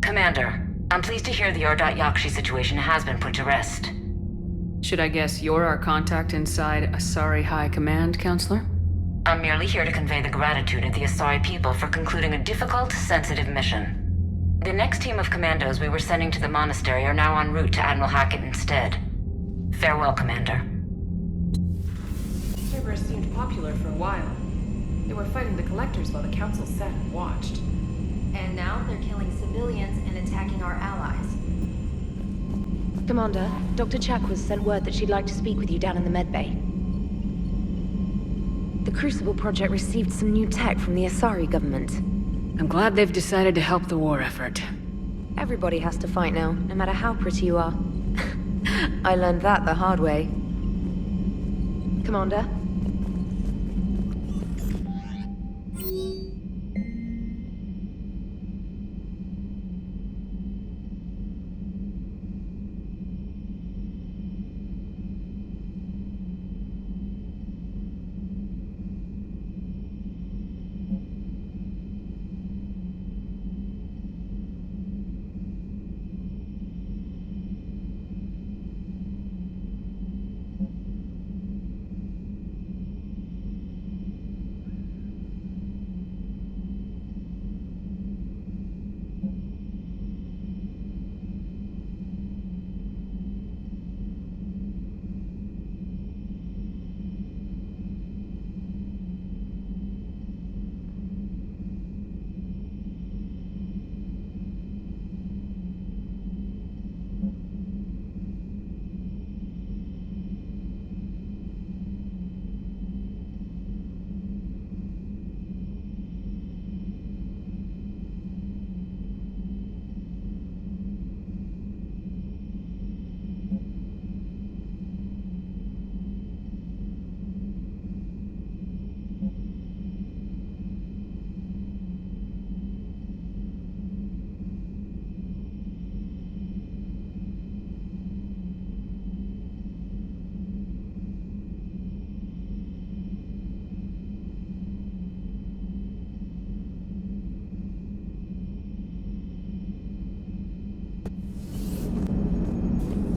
Commander, I'm pleased to hear the Yakshi situation has been put to rest. Should I guess you're our contact inside Asari High Command, Counselor? I'm merely here to convey the gratitude of the Asari people for concluding a difficult, sensitive mission. The next team of commandos we were sending to the monastery are now en route to Admiral Hackett instead. Farewell, Commander. Cerberus seemed popular for a while. They were fighting the Collectors while the Council sat and watched. And now they're killing civilians and attacking our allies. Commander, Dr. Chakwas sent word that she'd like to speak with you down in the medbay. The Crucible Project received some new tech from the Asari government. I'm glad they've decided to help the war effort. Everybody has to fight now, no matter how pretty you are. I learned that the hard way. Commander?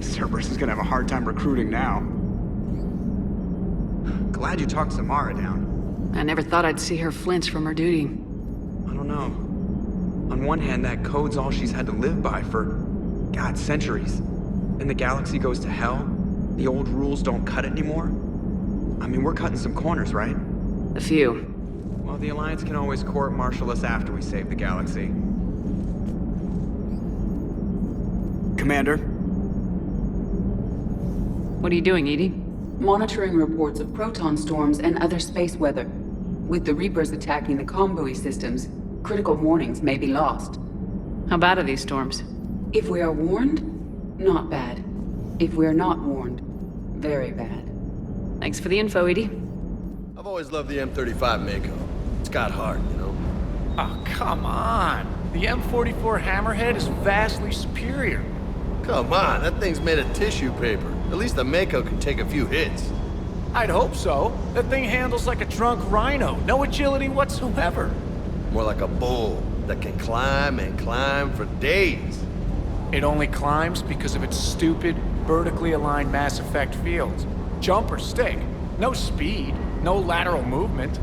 Cerberus is gonna have a hard time recruiting now. Glad you talked Samara down. I never thought I'd see her flinch from her duty. I don't know. On one hand, that code's all she's had to live by for, God, centuries. Then the galaxy goes to hell. The old rules don't cut it anymore. I mean, we're cutting some corners, right? A few. Well, the Alliance can always court-martial us after we save the galaxy. Commander? What are you doing, Edie? Monitoring reports of proton storms and other space weather. With the Reapers attacking the comm buoy systems, critical warnings may be lost. How bad are these storms? If we are warned, not bad. If we are not warned, very bad. Thanks for the info, Edie. I've always loved the M35 Mako. It's got heart, you know? Oh, come on. The M44 Hammerhead is vastly superior. Come on, that thing's made of tissue paper. At least the Mako can take a few hits. I'd hope so. That thing handles like a drunk rhino. No agility whatsoever. More like a bull that can climb and climb for days. It only climbs because of its stupid, vertically aligned mass effect fields. Jump or stick. No speed. No lateral movement.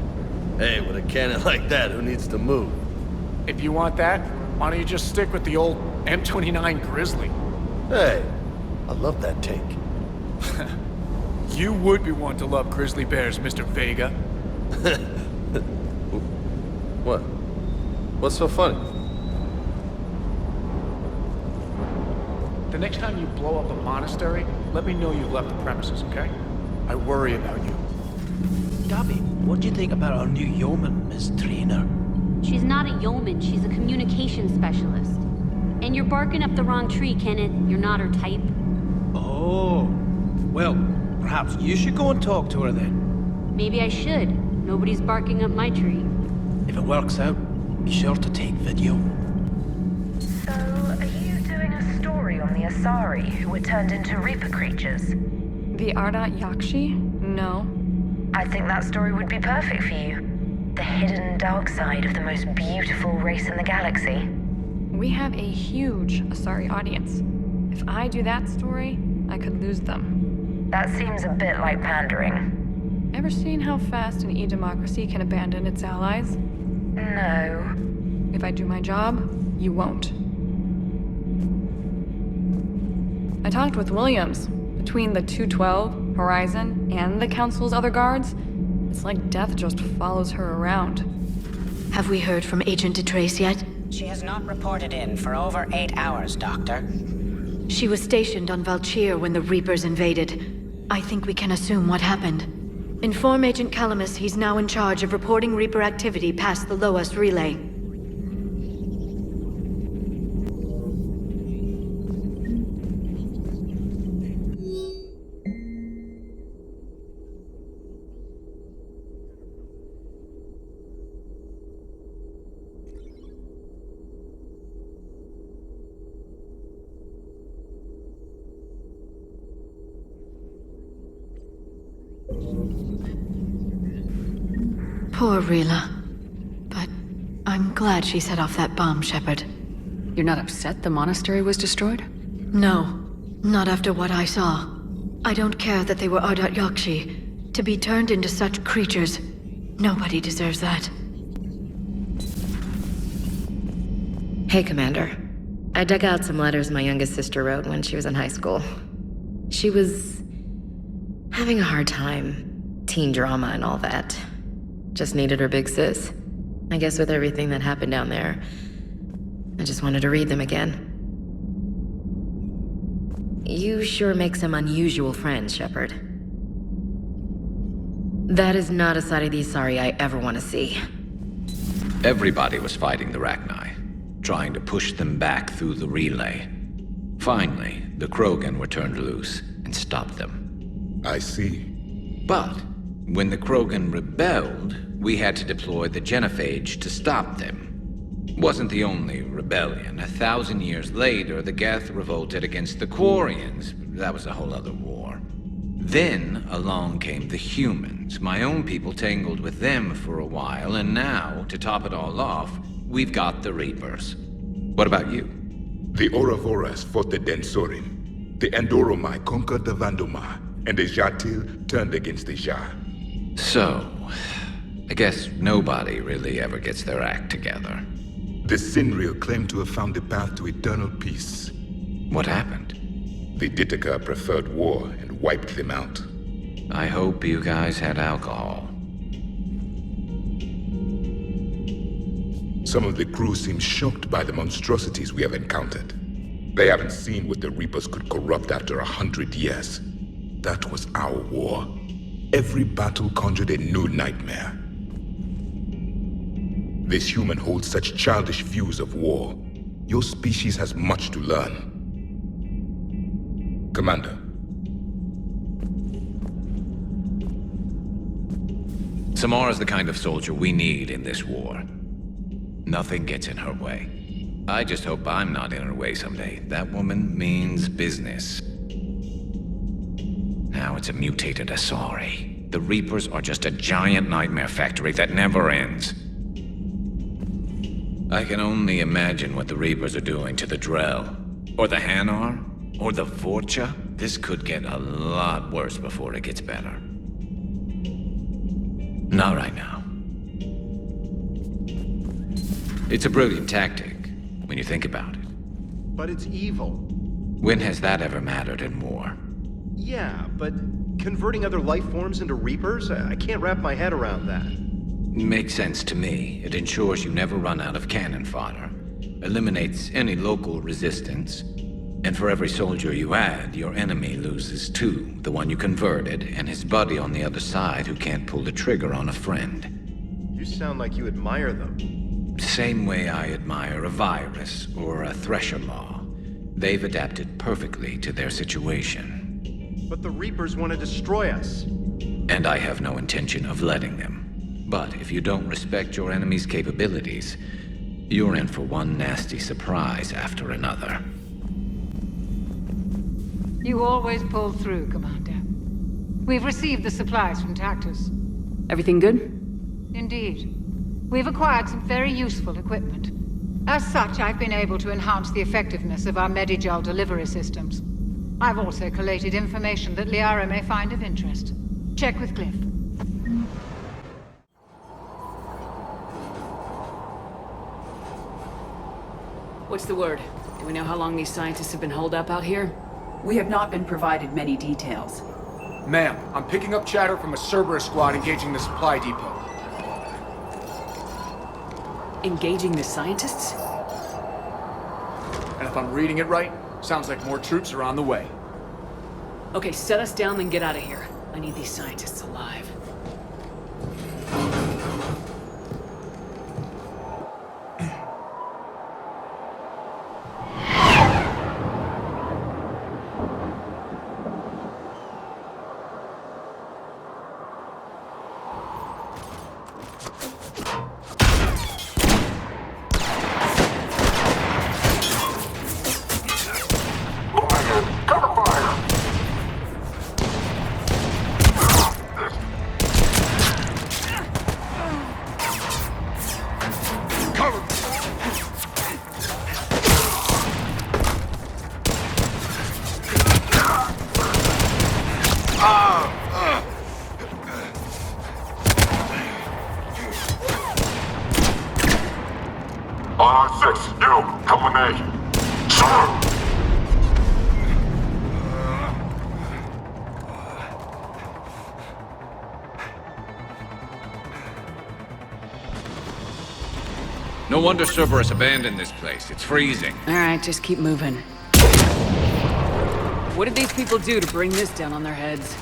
Hey, with a cannon like that, who needs to move? If you want that, why don't you just stick with the old M29 Grizzly? Hey, I love that tank. You would be one to love grizzly bears, Mr. Vega. What? What's so funny? The next time you blow up a monastery, let me know you left the premises, okay? I worry about you. Gabby, what do you think about our new yeoman, Miss Trainer? She's not a yeoman, she's a communication specialist. And you're barking up the wrong tree, Kenneth. You're not her type. Oh. Well, perhaps you should go and talk to her then. Maybe I should. Nobody's barking up my tree. If it works out, be sure to take video. So, are you doing a story on the Asari who were turned into Reaper creatures? The Yakshi? No. I think that story would be perfect for you. The hidden dark side of the most beautiful race in the galaxy. We have a huge Asari audience. If I do that story, I could lose them. That seems a bit like pandering. Ever seen how fast an e-democracy can abandon its allies? No. If I do my job, you won't. I talked with Williams. Between the 212, Horizon, and the Council's other guards, it's like death just follows her around. Have we heard from Agent DeTrace yet? She has not reported in for over 8 hours, Doctor. She was stationed on Valchir when the Reapers invaded. I think we can assume what happened. Inform Agent Calamus he's now in charge of reporting Reaper activity past the Loas relay. Poor Rila. But I'm glad she set off that bomb, Shepard. You're not upset the monastery was destroyed? No, not after what I saw. I don't care that they were Ardat Yakshi. To be turned into such creatures, nobody deserves that. Hey, Commander. I dug out some letters my youngest sister wrote when she was in high school. She was having a hard time. Teen drama and all that. Just needed her big sis. I guess with everything that happened down there, I just wanted to read them again. You sure make some unusual friends, Shepard. That is not a side of the Asari I ever want to see. Everybody was fighting the Rachni, trying to push them back through the relay. Finally, the Krogan were turned loose and stopped them. I see. But when the Krogan rebelled, we had to deploy the Genophage to stop them. Wasn't the only rebellion. 1,000 years later, the Geth revolted against the Quarians. That was a whole other war. Then along came the humans. My own people tangled with them for a while, and now, to top it all off, we've got the Reapers. What about you? The Ouroboros fought the Densorim. The Andoromai conquered the Vandoma, and the Jatil turned against the Jah. So, I guess nobody really ever gets their act together. The Sinriel claimed to have found the path to eternal peace. What happened? The Ditaka preferred war and wiped them out. I hope you guys had alcohol. Some of the crew seem shocked by the monstrosities we have encountered. They haven't seen what the Reapers could corrupt after 100 years. That was our war. Every battle conjured a new nightmare. This human holds such childish views of war. Your species has much to learn. Commander. Samara's the kind of soldier we need in this war. Nothing gets in her way. I just hope I'm not in her way someday. That woman means business. Now it's a mutated Asari. The Reapers are just a giant nightmare factory that never ends. I can only imagine what the Reapers are doing to the Drell, or the Hanar, or the Vorcha. This could get a lot worse before it gets better. Not right now. It's a brilliant tactic, when you think about it. But it's evil. When has that ever mattered in war? Yeah, but converting other life forms into Reapers? I can't wrap my head around that. Makes sense to me. It ensures you never run out of cannon fodder, eliminates any local resistance, and for every soldier you add, your enemy loses two, the one you converted, and his buddy on the other side who can't pull the trigger on a friend. You sound like you admire them. Same way I admire a virus or a thresher maw. They've adapted perfectly to their situation. But the Reapers want to destroy us. And I have no intention of letting them. But if you don't respect your enemy's capabilities, you're in for one nasty surprise after another. You always pull through, Commander. We've received the supplies from Tactus. Everything good? Indeed. We've acquired some very useful equipment. As such, I've been able to enhance the effectiveness of our Medigel delivery systems. I've also collated information that Liara may find of interest. Check with Cliff. What's the word? Do we know how long these scientists have been holed up out here? We have not been provided many details. Ma'am, I'm picking up chatter from a Cerberus squad engaging the supply depot. Engaging the scientists? And if I'm reading it right, sounds like more troops are on the way. Okay, set us down and get out of here. I need these scientists alive. R6, you, come with me. Sure. No wonder Cerberus abandoned this place. It's freezing. Alright, just keep moving. What did these people do to bring this down on their heads?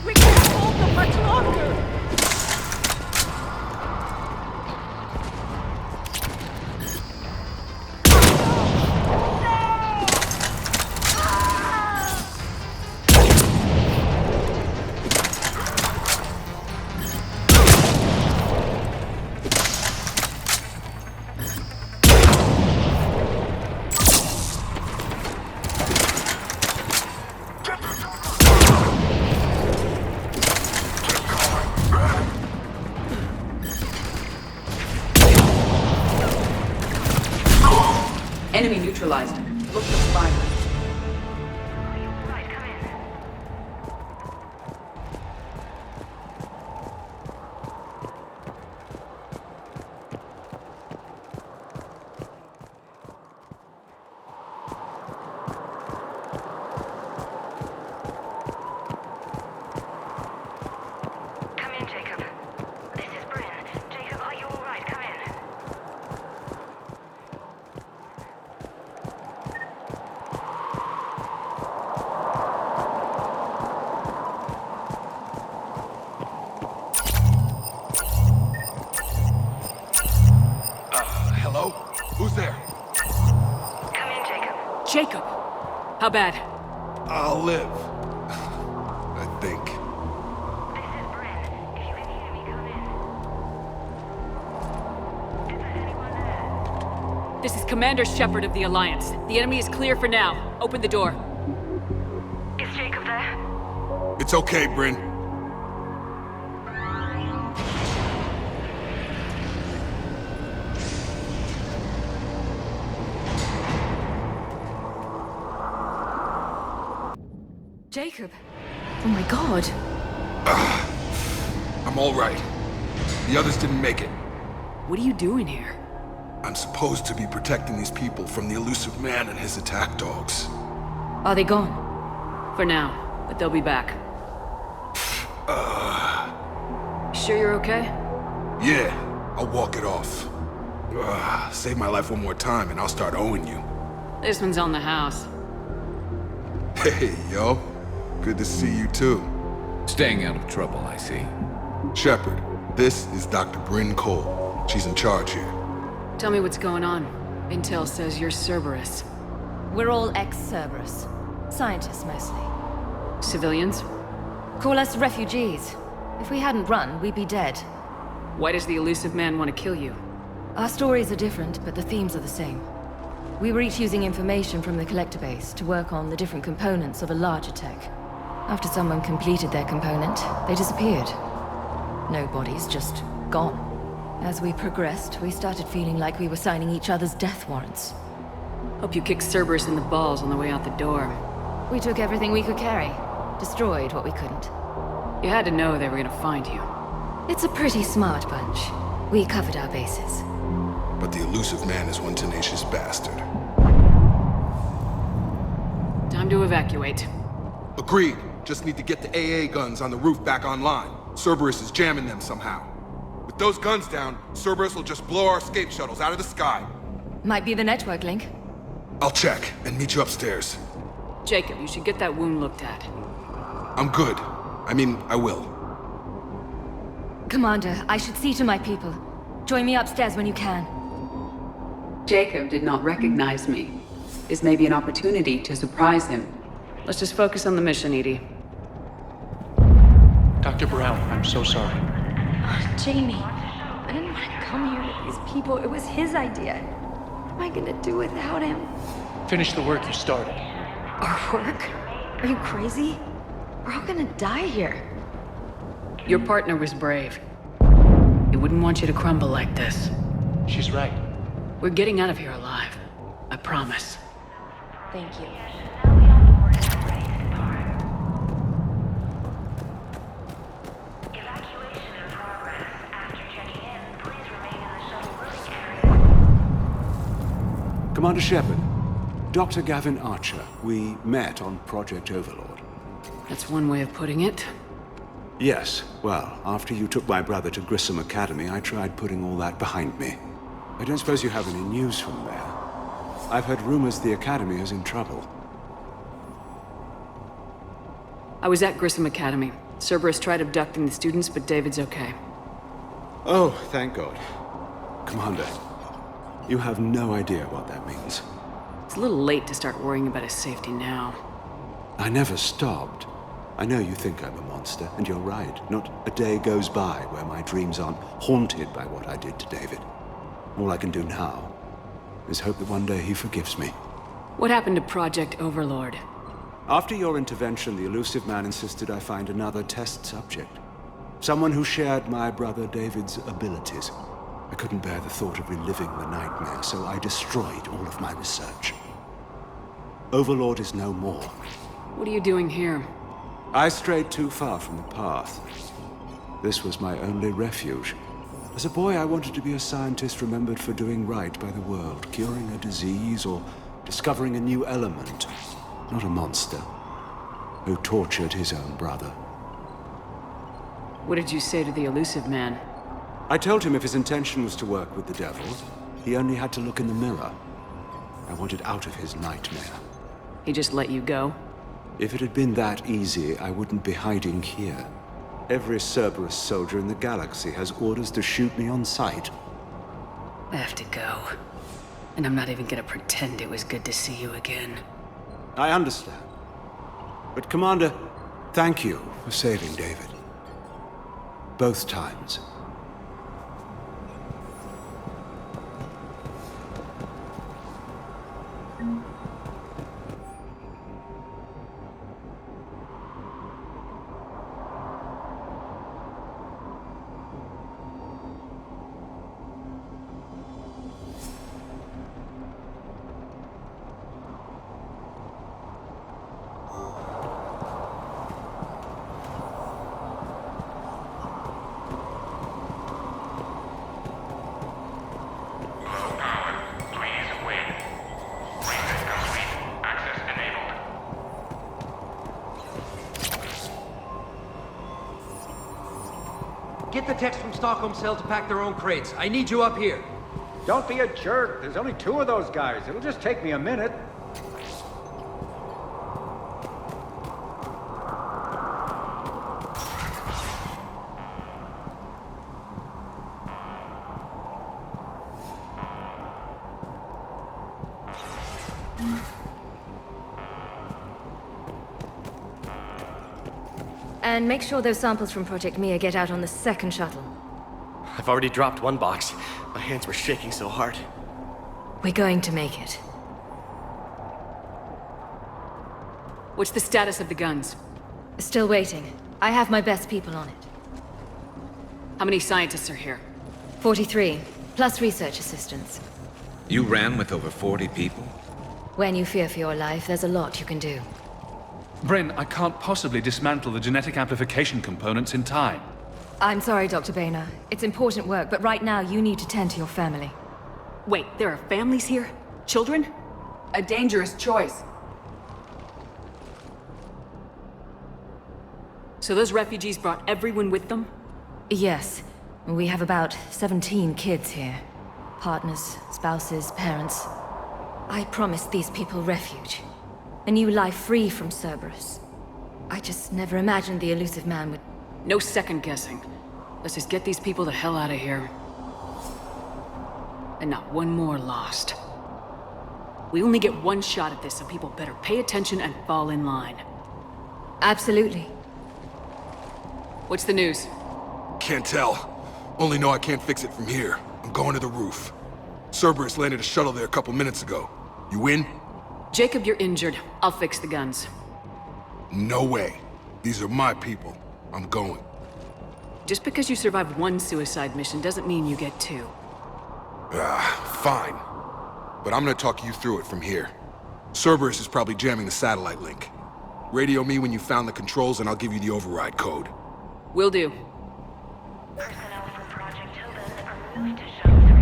We can't hold them much longer! Enemy neutralized. Look for survivors. Come in, Jacob. This is Bryn. Jacob, are you all right? Come in. Hello? Who's there? Come in, Jacob. Jacob! How bad? I'll live. I think. This is Bryn. If you can hear me, come in. Is there anyone there? This is Commander Shepard of the Alliance. The enemy is clear for now. Open the door. Is Jacob there? It's okay, Bryn. Jacob. Oh my god. I'm all right. The others didn't make it. What are you doing here? I'm supposed to be protecting these people from the Illusive Man and his attack dogs. Are they gone? For now, but they'll be back. Sure you're okay? Yeah, I'll walk it off. Save my life one more time and I'll start owing you. This one's on the house. Hey, yo. Good to see you too. Staying out of trouble, I see. Shepard, this is Dr. Bryn Cole. She's in charge here. Tell me what's going on. Intel says you're Cerberus. We're all ex-Cerberus. Scientists, mostly. Civilians? Call us refugees. If we hadn't run, we'd be dead. Why does the Illusive Man want to kill you? Our stories are different, but the themes are the same. We were each using information from the collector base to work on the different components of a larger tech. After someone completed their component, they disappeared. No bodies, just gone. As we progressed, we started feeling like we were signing each other's death warrants. Hope you kicked Cerberus in the balls on the way out the door. We took everything we could carry. Destroyed what we couldn't. You had to know they were gonna find you. It's a pretty smart bunch. We covered our bases. But the Illusive Man is one tenacious bastard. Time to evacuate. Agreed. Just need to get the AA guns on the roof back online. Cerberus is jamming them somehow. With those guns down, Cerberus will just blow our escape shuttles out of the sky. Might be the network link. I'll check and meet you upstairs. Jacob, you should get that wound looked at. I'm good. I mean, I will. Commander, I should see to my people. Join me upstairs when you can. Jacob did not recognize me. This may be an opportunity to surprise him. Let's just focus on the mission, Edie. Dr. Brown, I'm so sorry. Jamie, I didn't want to come here with these people. It was his idea. What am I gonna do without him? Finish the work you started. Our work? Are you crazy? We're all gonna die here. Your partner was brave. He wouldn't want you to crumble like this. She's right. We're getting out of here alive. I promise. Thank you. Commander Shepard, Dr. Gavin Archer. We met on Project Overlord. That's one way of putting it. Yes, well, after you took my brother to Grissom Academy, I tried putting all that behind me. I don't suppose you have any news from there. I've heard rumors the Academy is in trouble. I was at Grissom Academy. Cerberus tried abducting the students, but David's okay. Oh, thank God. Commander, you have no idea what that means. It's a little late to start worrying about his safety now. I never stopped. I know you think I'm a monster, and you're right. Not a day goes by where my dreams aren't haunted by what I did to David. All I can do now is hope that one day he forgives me. What happened to Project Overlord? After your intervention, the Illusive Man insisted I find another test subject. Someone who shared my brother David's abilities. I couldn't bear the thought of reliving the nightmare, so I destroyed all of my research. Overlord is no more. What are you doing here? I strayed too far from the path. This was my only refuge. As a boy, I wanted to be a scientist remembered for doing right by the world, curing a disease or discovering a new element. Not a monster who tortured his own brother. What did you say to the Illusive Man? I told him if his intention was to work with the devil, he only had to look in the mirror. I wanted out of his nightmare. He just let you go? If it had been that easy, I wouldn't be hiding here. Every Cerberus soldier in the galaxy has orders to shoot me on sight. I have to go. And I'm not even gonna pretend it was good to see you again. I understand. But Commander, thank you for saving David. Both times. Get the techs from Stockholm Cell to pack their own crates. I need you up here. Don't be a jerk. There's only 2 of those guys. It'll just take me a minute. And make sure those samples from Project Mia get out on the second shuttle. I've already dropped one box. My hands were shaking so hard. We're going to make it. What's the status of the guns? Still waiting. I have my best people on it. How many scientists are here? 43, plus research assistants. You ran with over 40 people? When you fear for your life, there's a lot you can do. Bryn, I can't possibly dismantle the genetic amplification components in time. I'm sorry, Dr. Boehner. It's important work, but right now you need to tend to your family. Wait, there are families here? Children? A dangerous choice. So those refugees brought everyone with them? Yes. We have about 17 kids here. Partners, spouses, parents. I promised these people refuge. A new life free from Cerberus. I just never imagined the Illusive Man would... No second guessing. Let's just get these people the hell out of here. And not one more lost. We only get one shot at this, so people better pay attention and fall in line. Absolutely. What's the news? Can't tell. Only know I can't fix it from here. I'm going to the roof. Cerberus landed a shuttle there a couple minutes ago. You in? Jacob, you're injured. I'll fix the guns. No way. These are my people. I'm going. Just because you survived one suicide mission doesn't mean you get two. Fine. But I'm gonna talk you through it from here. Cerberus is probably jamming the satellite link. Radio me when you found the controls and I'll give you the override code. Will do. Personnel from Project Tobin are moved to Shuttle 3.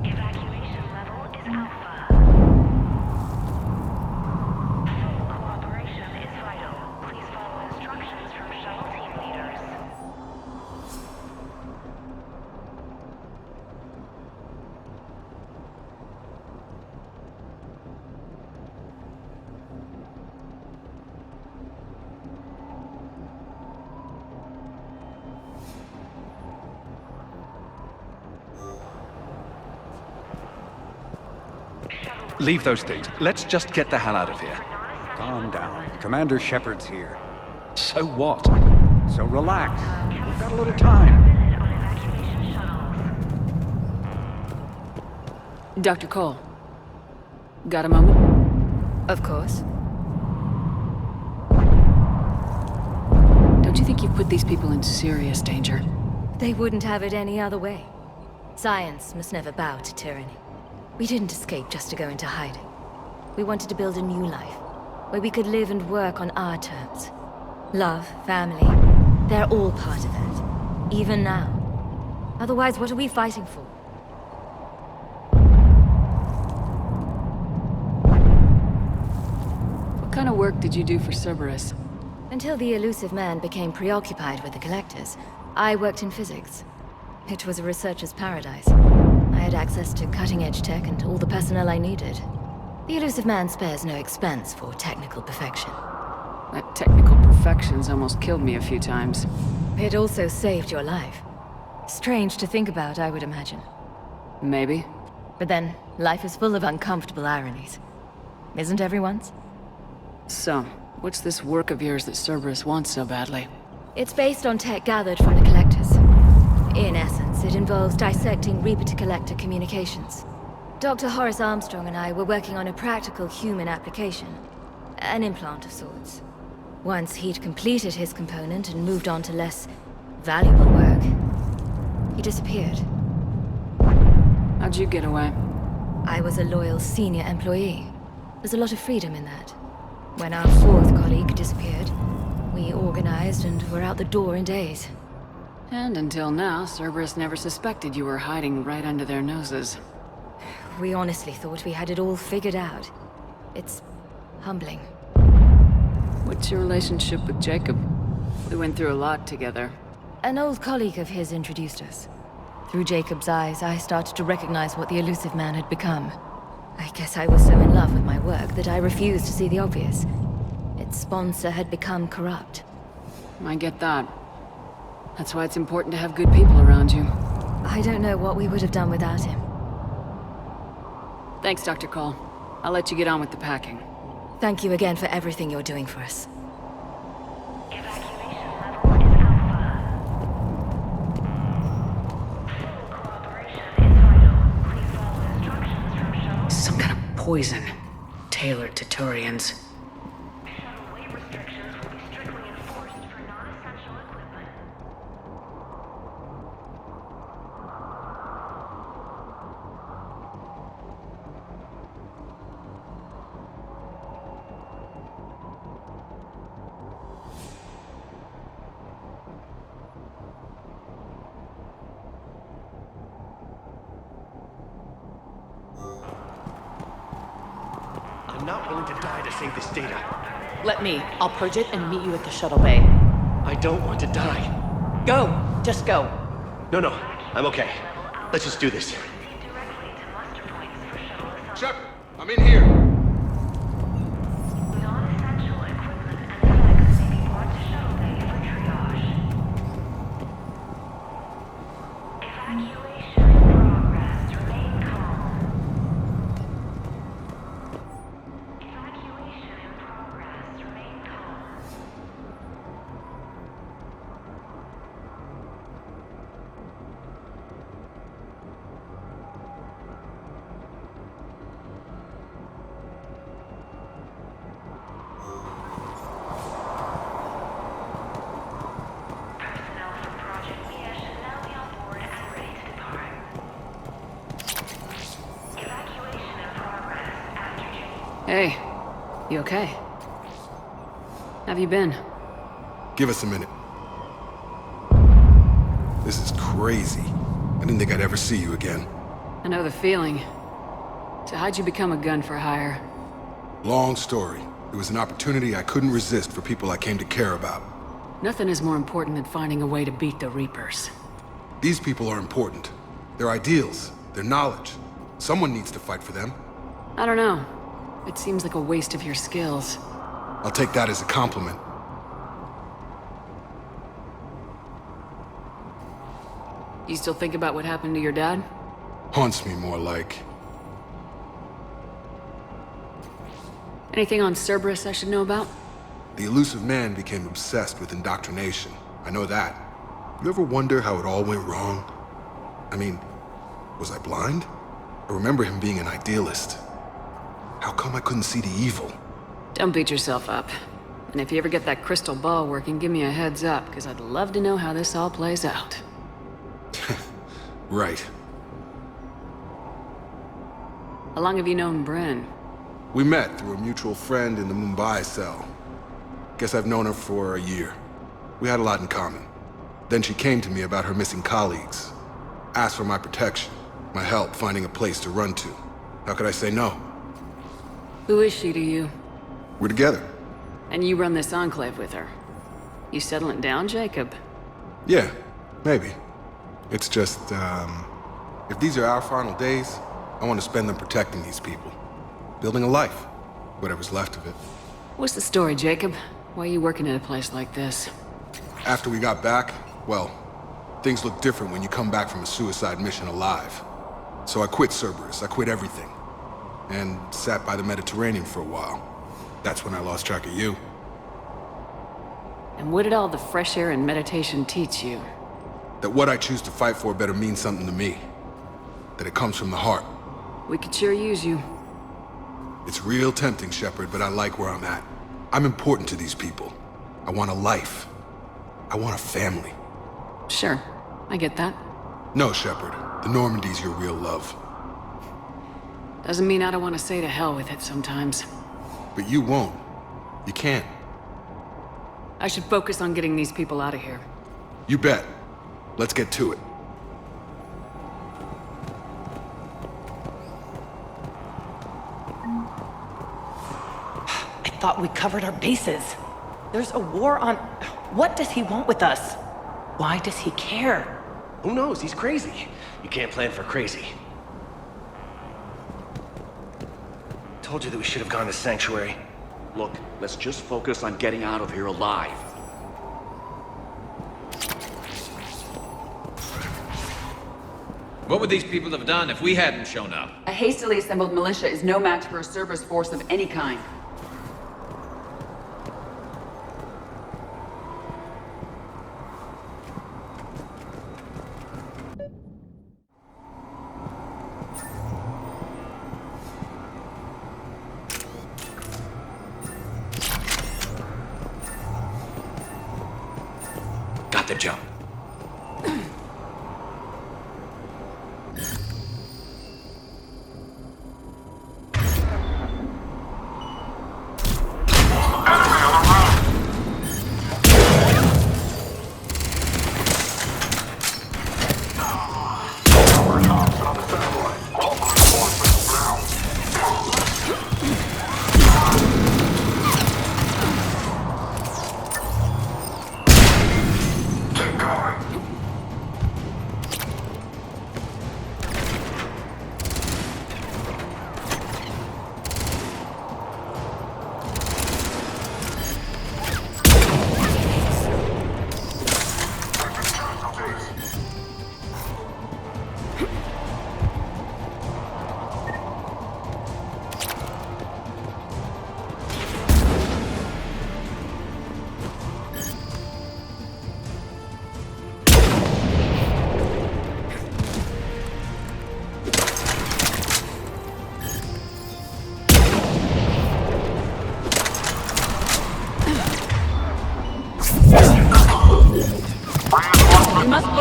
Evacuation level is Alpha. Full cooperation is vital. Please follow instructions from Shuttle team leaders. Leave those things. Let's just get the hell out of here. Calm down. Commander Shepard's here. So what? So relax. We've got a little time. Dr. Cole. Got a moment? Of course. Don't you think you've put these people in serious danger? They wouldn't have it any other way. Science must never bow to tyranny. We didn't escape just to go into hiding. We wanted to build a new life, where we could live and work on our terms. Love, family, they're all part of that. Even now. Otherwise, what are we fighting for? What kind of work did you do for Cerberus? Until the Illusive Man became preoccupied with the Collectors, I worked in physics. It was a researcher's paradise. I had access to cutting-edge tech and all the personnel I needed. The Illusive Man spares no expense for technical perfection. That technical perfection's almost killed me a few times. It also saved your life. Strange to think about, I would imagine. Maybe. But then, life is full of uncomfortable ironies. Isn't everyone's? So, what's this work of yours that Cerberus wants so badly? It's based on tech gathered from the Collectors. In essence, it involves dissecting Reaper-to-Collector communications. Dr. Horace Armstrong and I were working on a practical human application. An implant of sorts. Once he'd completed his component and moved on to less valuable work, he disappeared. How'd you get away? I was a loyal senior employee. There's a lot of freedom in that. When our fourth colleague disappeared, we organized and were out the door in days. And until now, Cerberus never suspected you were hiding right under their noses. We honestly thought we had it all figured out. It's humbling. What's your relationship with Jacob? We went through a lot together. An old colleague of his introduced us. Through Jacob's eyes, I started to recognize what the Illusive Man had become. I guess I was so in love with my work that I refused to see the obvious. Its sponsor had become corrupt. I get that. That's why it's important to have good people around you. I don't know what we would have done without him. Thanks, Dr. Cole. I'll let you get on with the packing. Thank you again for everything you're doing for us. Evacuation level is Alpha. Full cooperation is vital. Please follow instructions from Shuttle. Some kind of poison. Tailored to Turians. Shuttle weight restrictions will be strictly enforced for non-essential equipment. I'm not willing to die to save this data. Let me. I'll purge it and meet you at the shuttle bay. I don't want to die. Go! Just go. No, I'm okay. Let's just do this. Shepard, I'm in here. Hey, you okay? Have you been? Give us a minute. This is crazy. I didn't think I'd ever see you again. I know the feeling. So how'd you become a gun for hire? Long story. It was an opportunity I couldn't resist for people I came to care about. Nothing is more important than finding a way to beat the Reapers. These people are important. Their ideals, their knowledge. Someone needs to fight for them. I don't know. It seems like a waste of your skills. I'll take that as a compliment. You still think about what happened to your dad? Haunts me more like. Anything on Cerberus I should know about? The Illusive Man became obsessed with indoctrination. I know that. You ever wonder how it all went wrong? I mean, was I blind? I remember him being an idealist. How come I couldn't see the evil? Don't beat yourself up. And if you ever get that crystal ball working, give me a heads up, because I'd love to know how this all plays out. Right. How long have you known Bryn? We met through a mutual friend in the Mumbai cell. Guess I've known her for a year. We had a lot in common. Then she came to me about her missing colleagues. Asked for my protection, my help finding a place to run to. How could I say no? Who is she to you? We're together. And you run this enclave with her. You settling down, Jacob? Yeah, maybe. It's just, if these are our final days, I want to spend them protecting these people. Building a life. Whatever's left of it. What's the story, Jacob? Why are you working at a place like this? After we got back, well, things look different when you come back from a suicide mission alive. So I quit Cerberus, I quit everything. And sat by the Mediterranean for a while. That's when I lost track of you. And what did all the fresh air and meditation teach you? That what I choose to fight for better mean something to me. That it comes from the heart. We could sure use you. It's real tempting, Shepard, but I like where I'm at. I'm important to these people. I want a life. I want a family. Sure, I get that. No, Shepard. The Normandy's your real love. Doesn't mean I don't want to say to hell with it sometimes. But you won't. You can't. I should focus on getting these people out of here. You bet. Let's get to it. I thought we covered our bases. There's a war on... What does he want with us? Why does he care? Who knows? He's crazy. You can't plan for crazy. Told you that we should have gone to Sanctuary. Look, let's just focus on getting out of here alive. What would these people have done if we hadn't shown up? A hastily assembled militia is no match for a Cerberus force of any kind. Got the jump.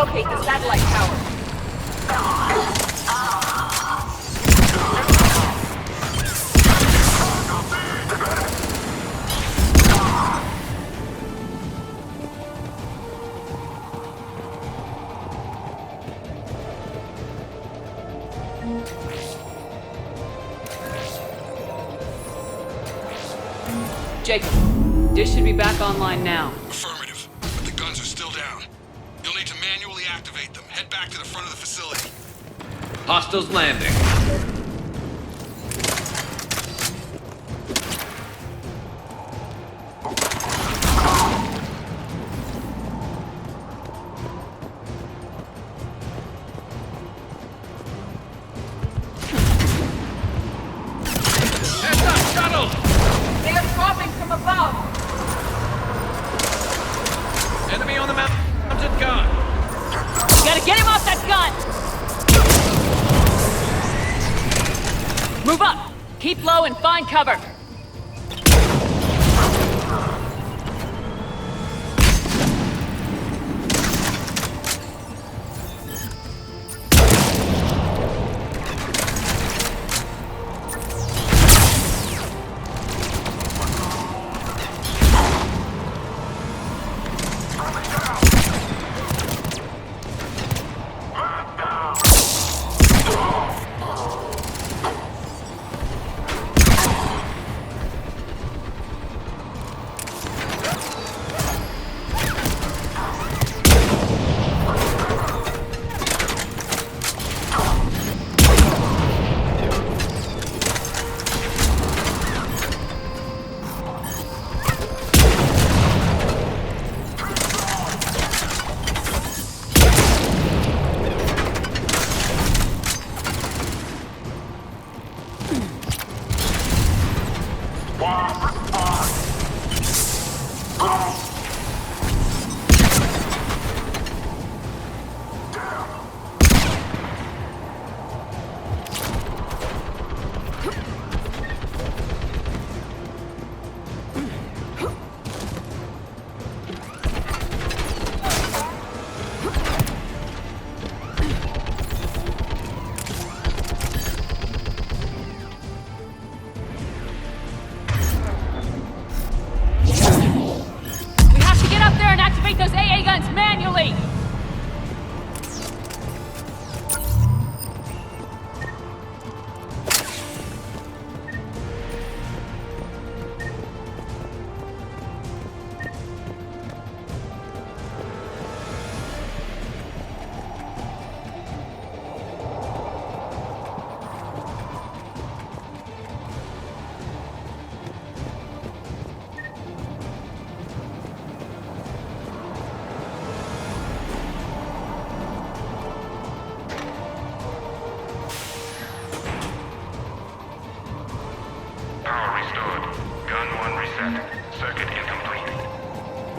locate the satellite tower. Jacob, dish should be back online now. Affirmative, but the guns are still down. You'll need to manually activate them. Head back to the front of the facility. Hostiles landing. Heads up, shuttle! They are dropping from above! Enemy on the mounted gun. You gotta get him off that gun! Move up! Keep low and find cover!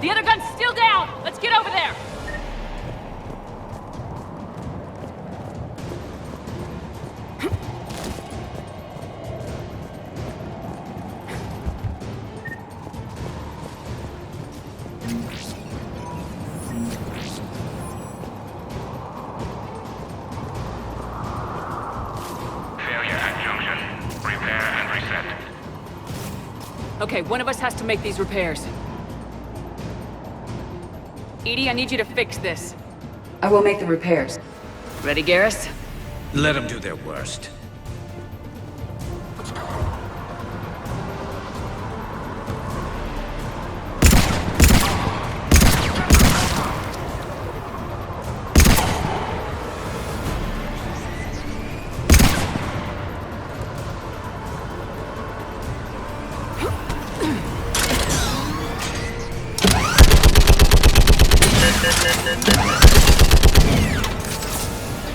The other gun's still down! Let's get over there! Okay, one of us has to make these repairs. Edie, I need you to fix this. I will make the repairs. Ready, Garrus? Let them do their worst.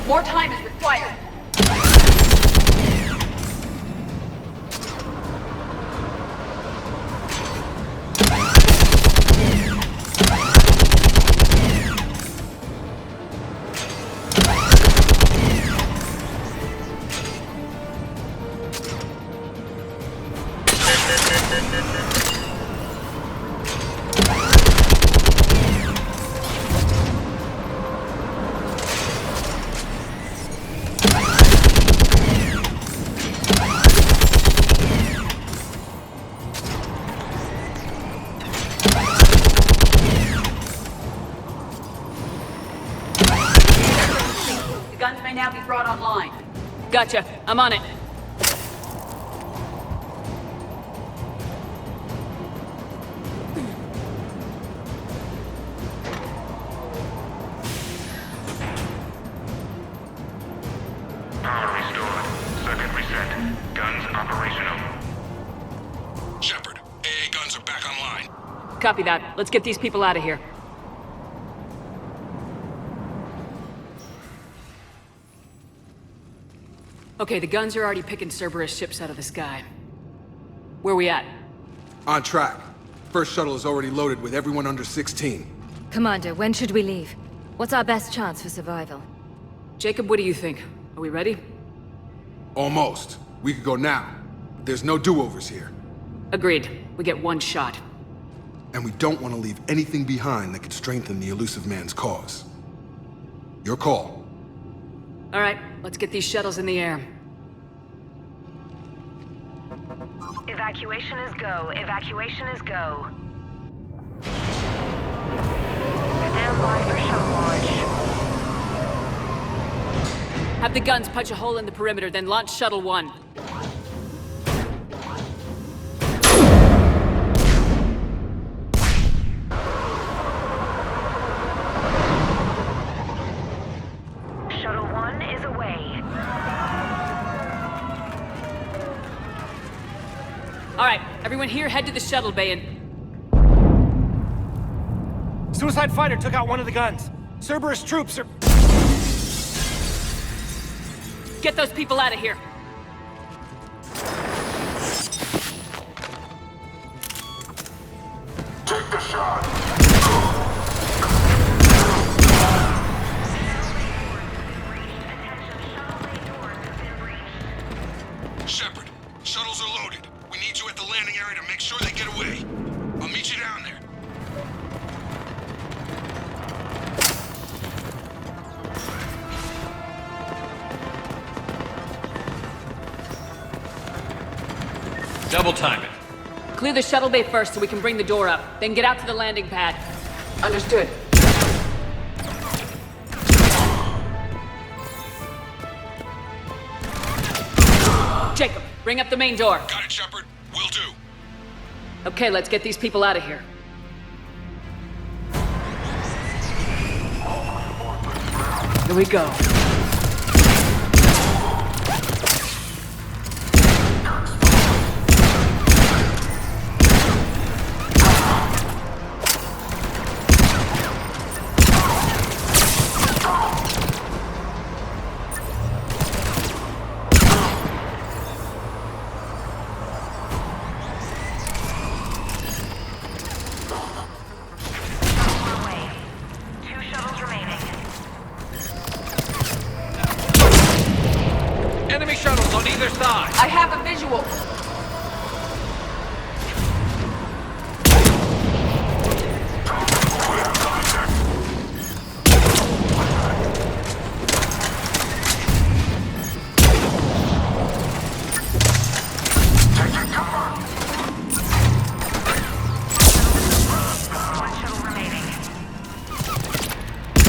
More time is required. online. Gotcha. I'm on it. Power restored. Circuit reset. Guns operational. Shepard, AA guns are back online. Copy that. Let's get these people out of here. Okay, the guns are already picking Cerberus ships out of the sky. Where we at? On track. First shuttle is already loaded with everyone under 16. Commander, when should we leave? What's our best chance for survival? Jacob, what do you think? Are we ready? Almost. We could go now. But there's no do-overs here. Agreed. We get one shot. And we don't want to leave anything behind that could strengthen the Illusive Man's cause. Your call. All right, let's get these shuttles in the air. Evacuation is go. Evacuation is go. Stand by for shuttle launch. Have the guns punch a hole in the perimeter, then launch Shuttle 1. Shuttle 1 is away. All right, everyone here, head to the shuttle bay and... Suicide fighter took out one of the guns. Cerberus troops are... Get those people out of here. Take the shot. Shepard, shuttles are loaded. We need you at the landing area to make sure they get away. I'll meet you down there. Double time it. Clear the shuttle bay first so we can bring the door up. Then get out to the landing pad. Understood. Jacob, bring up the main door. Got it, Shepard. Will do. Okay, let's get these people out of here. Here we go. Enemy shuttles on either side. I have a visual.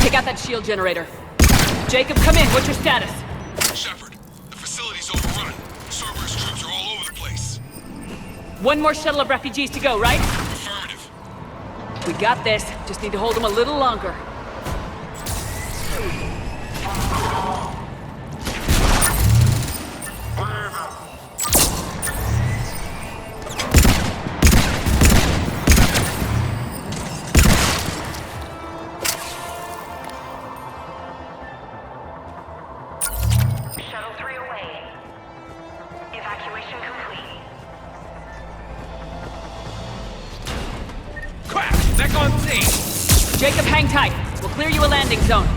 Take out that shield generator. Jacob, come in. What's your status? Shepard, the facility's overrun. Cerberus troops are all over the place. One more shuttle of refugees to go, right? Affirmative. We got this. Just need to hold them a little longer. Shuttle 3 away. Evacuation complete. Crap! Back on scene! Jacob, hang tight. We'll clear you a landing zone.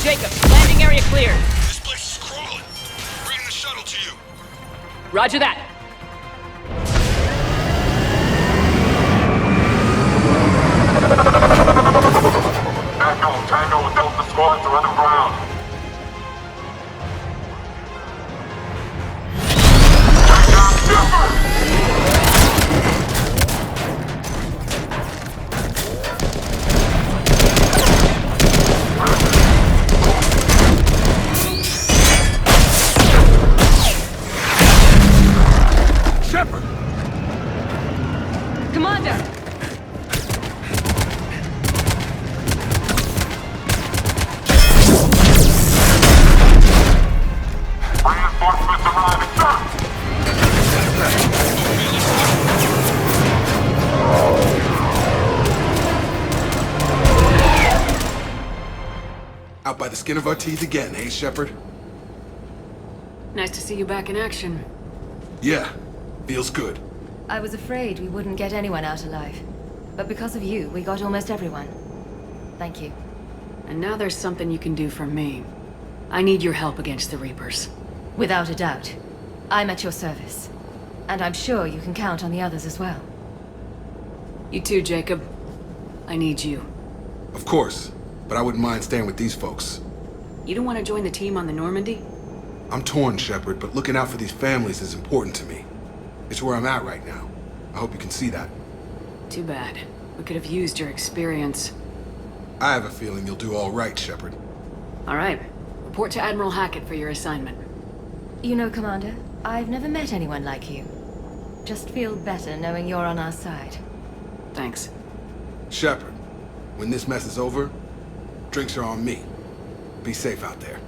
Jacob, landing area cleared. This place is crawling. Bring the shuttle to you. Roger that. Tango with Delta squads are underground. Take down Shepard! Shepard! Commander! Reinforcements arriving, sir! Out by the skin of our teeth again, eh, Shepard? Nice to see you back in action. Yeah, feels good. I was afraid we wouldn't get anyone out alive. But because of you, we got almost everyone. Thank you. And now there's something you can do for me. I need your help against the Reapers. Without a doubt. I'm at your service. And I'm sure you can count on the others as well. You too, Jacob. I need you. Of course, but I wouldn't mind staying with these folks. You don't want to join the team on the Normandy? I'm torn, Shepard, but looking out for these families is important to me. It's where I'm at right now. I hope you can see that. Too bad. We could have used your experience. I have a feeling you'll do all right, Shepard. All right. Report to Admiral Hackett for your assignment. You know, Commander, I've never met anyone like you. Just feel better knowing you're on our side. Thanks. Shepard, when this mess is over, drinks are on me. Be safe out there.